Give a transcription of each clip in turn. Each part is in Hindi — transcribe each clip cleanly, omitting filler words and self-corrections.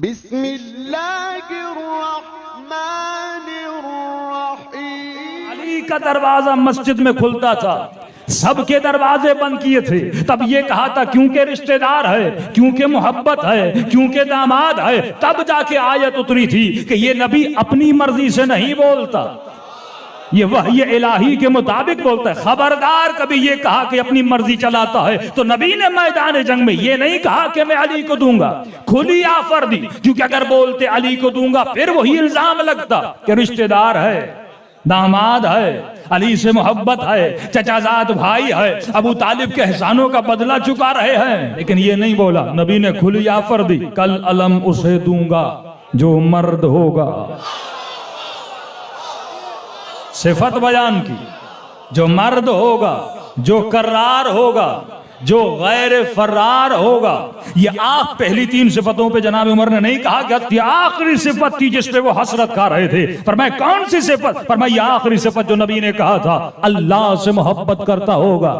बिस्मिल्लाहिर्रहमानिर्रहीम। अली का दरवाजा मस्जिद में खुलता था, सबके दरवाजे बंद किए थे। तब ये कहा था क्योंकि रिश्तेदार है, क्योंकि मोहब्बत है, क्योंकि दामाद है, तब जाके आयत उतरी थी कि ये नबी अपनी मर्जी से नहीं बोलता, ये वही इलाही के मुताबिक बोलता है। खबरदार कभी ये कहा कि अपनी मर्जी चलाता है तो नबी ने मैदान जंग में ये नहीं कहा कि मैं अली को दूंगा, खुली ऑफर दी। क्योंकि अगर बोलते अली को दूंगा फिर वही इल्जाम लगता कि रिश्तेदार है, दामाद है, अली से मोहब्बत है, चचाजाद भाई है, अबू तालिब के एहसानों का बदला चुका रहे हैं। लेकिन ये नहीं बोला, नबी ने खुली ऑफर दी, कल अलम उसे दूंगा जो मर्द होगा। सिफत बयान की, जो मर्द होगा, जो कर्रार होगा, जो गैर फरार होगा। ये पहली 3 सिफतों पे जनाब उमर ने नहीं कहा कि आखिरी सिफत थी जिस पे वो हसरत खा रहे थे। फरमाया कौन सी सिफत? फरमाया ये आखिरी सिफत जो नबी ने कहा था, अल्लाह से मोहब्बत करता होगा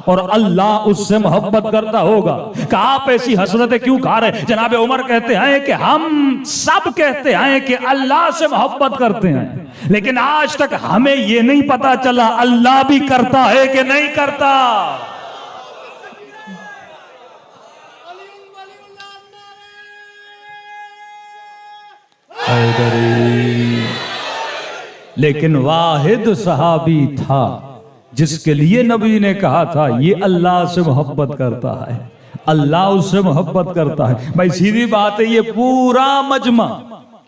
और अल्लाह उससे मोहब्बत करता होगा। कि आप ऐसी हसरतें क्यों खा रहे? जनाब उमर कहते हैं कि हम सब कहते हैं कि अल्लाह से मोहब्बत करते हैं, लेकिन आज तक हमें यह नहीं पता चला अल्लाह भी करता है कि नहीं करता। लेकिन वाहिद सहाबी था जिसके लिए नबी ने कहा था ये अल्लाह से मोहब्बत करता है, अल्लाह उससे मोहब्बत करता है। भाई सीधी बात है, ये पूरा मजमा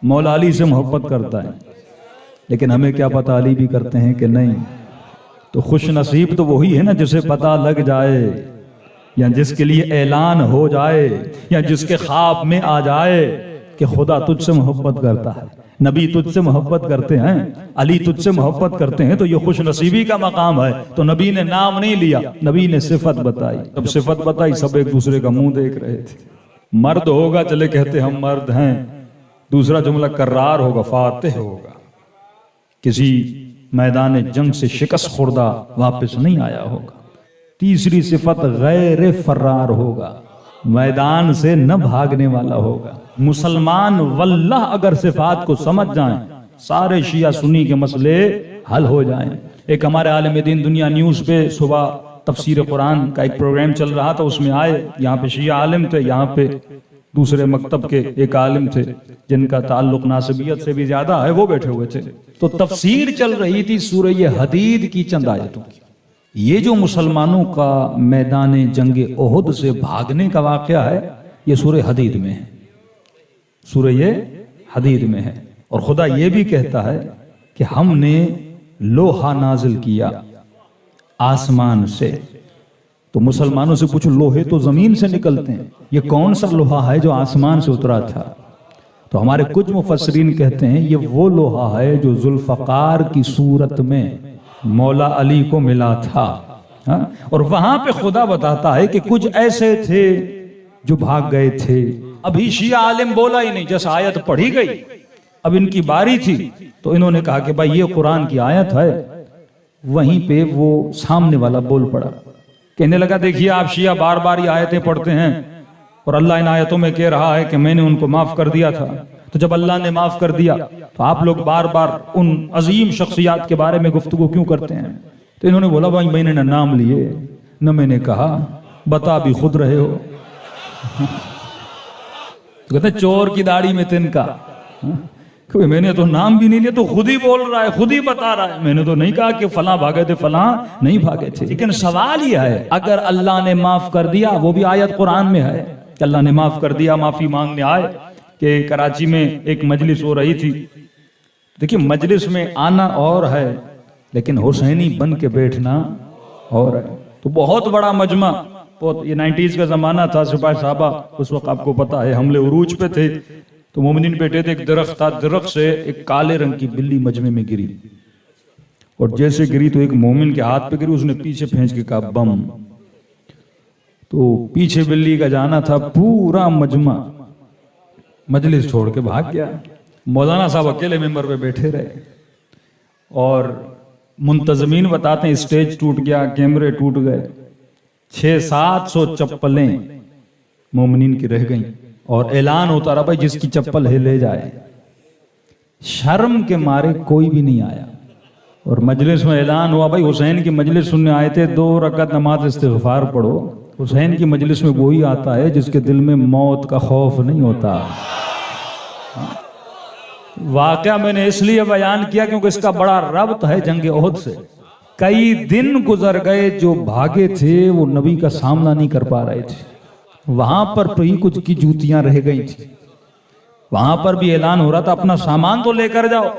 मौला अली से मोहब्बत करता है, लेकिन हमें क्या पता अली भी करते हैं कि नहीं। तो खुश नसीब तो वही है ना जिसे पता लग जाए, या जिसके लिए ऐलान हो जाए, या जिसके ख्वाब में आ जाए कि खुदा तुझसे मोहब्बत करता है, नबी तुझसे मोहब्बत करते हैं, अली तुझसे मोहब्बत करते हैं। तो ये खुश नसीबी का मकाम है। तो नबी ने नाम नहीं लिया, नबी ने सिफत बताई। जब सिफत बताई सब एक दूसरे का मुंह देख रहे थे। मर्द होगा, चले कहते हम मर्द हैं। दूसरा जुमला कर्रार होगा, फातिह होगा, किसी मैदान जंग से शिकस्त खुर्दा वापस नहीं आया होगा। तीसरी सिफत गैर फरार होगा, मैदान से न भागने वाला होगा। मुसलमान वल्लाह अगर सिफात को समझ जाएं, सारे शिया सुन्नी के मसले हल हो जाएं। एक हमारे आलिम दीन दुनिया न्यूज पे सुबह तफसीर कुरान का एक प्रोग्राम चल रहा था, उसमें आए, यहाँ पे शिया आलिम थे, यहाँ पे दूसरे मकतब के एक आलिम थे जिनका ताल्लुक नासिबियत से भी ज्यादा है, वो बैठे हुए थे। तो तफसीर चल रही थी सूरह हदीद की चंद आयतों की। ये जो मुसलमानों का मैदान जंगे ओहद से भागने का वाकया है, ये सूरह हदीद में है, सूरह हदीद में है। और खुदा ये भी कहता है कि हमने लोहा नाजिल किया आसमान से। तो मुसलमानों से पूछो, लोहे तो जमीन से निकलते हैं, ये कौन सा लोहा है जो आसमान से उतरा था? तो हमारे कुछ मुफस्सिरीन कहते हैं ये वो लोहा है जो जुल्फकार की सूरत में मौला अली को मिला था। हा? और वहां पे खुदा बताता है कि कुछ ऐसे थे जो भाग गए थे। अभी शिया आलिम बोला ही नहीं, जैसे आयत पढ़ी गई, अब इनकी बारी थी, तो इन्होंने कहा कि भाई ये कुरान की आयत है। वहीं पे वो सामने वाला बोल पड़ा, कहने लगा देखिए आप शिया बार बार ये आयतें पढ़ते हैं और अल्लाह इन आयतों में कह रहा है कि मैंने उनको माफ कर दिया था। तो जब अल्लाह ने माफ कर दिया तो आप लोग बार बार उन अजीम शख्सियात के बारे में गुफ्तगू क्यों करते हैं? तो इन्होंने बोला भाई मैंने न नाम लिए न मैंने कहा, बता भी खुद रहे हो। तो कहते चोर की दाढ़ी में तिनका, मैंने तो नाम भी नहीं लिया, तो खुद ही बोल रहा है, खुद ही बता रहा है, मैंने तो नहीं कहा कि फलां भागे थे फलां नहीं भागे थे। लेकिन सवाल यह है, अगर अल्लाह ने माफ कर दिया, वो भी आयत कुरान में है कि अल्लाह ने माफ कर दिया, माफी मांगने आए कि कराची में एक मजलिस हो रही थी। देखिए मजलिस में आना और है, लेकिन हुसैनी बन के बैठना और है। तो बहुत बड़ा मजमा, बहुत, ये 90s का जमाना था, सिपाही साहबा उस वक्त आपको पता है हमले उरूज पे थे। तो मोमिनीन बैठे थे, एक दरख्त था, दरख्त से एक काले रंग की बिल्ली मजमे में गिरी, और जैसे गिरी तो एक मोमिन के हाथ पे गिरी, उसने पीछे फेंच के कहा बम। तो पीछे बिल्ली का जाना था, पूरा मजमा मजलिस छोड़ के भाग गया। मौलाना साहब अकेले मेंबर पे बैठे रहे, और मुंतजमीन बताते हैं स्टेज टूट गया, कैमरे टूट गए, 600-700 चप्पलें मोमिनीन की रह गईं। और ऐलान होता रहा भाई जिसकी चप्पल है ले जाए। शर्म के मारे कोई भी नहीं आया। और मजलिस में ऐलान हुआ भाई हुसैन की मजलिस सुनने आए थे, 2 रकात नमाज इस्तिग़फ़ार पढ़ो। हुसैन की मजलिस में वही आता है जिसके दिल में मौत का खौफ नहीं होता। वाकया मैंने इसलिए बयान किया क्योंकि इसका बड़ा रब्त है जंग ओहद से। कई दिन गुजर गए, जो भागे थे वो नबी का सामना नहीं कर पा रहे थे। वहां पर ही कुछ की जूतियां रह गई थी। वहां पर भी ऐलान हो रहा था अपना सामान तो लेकर जाओ।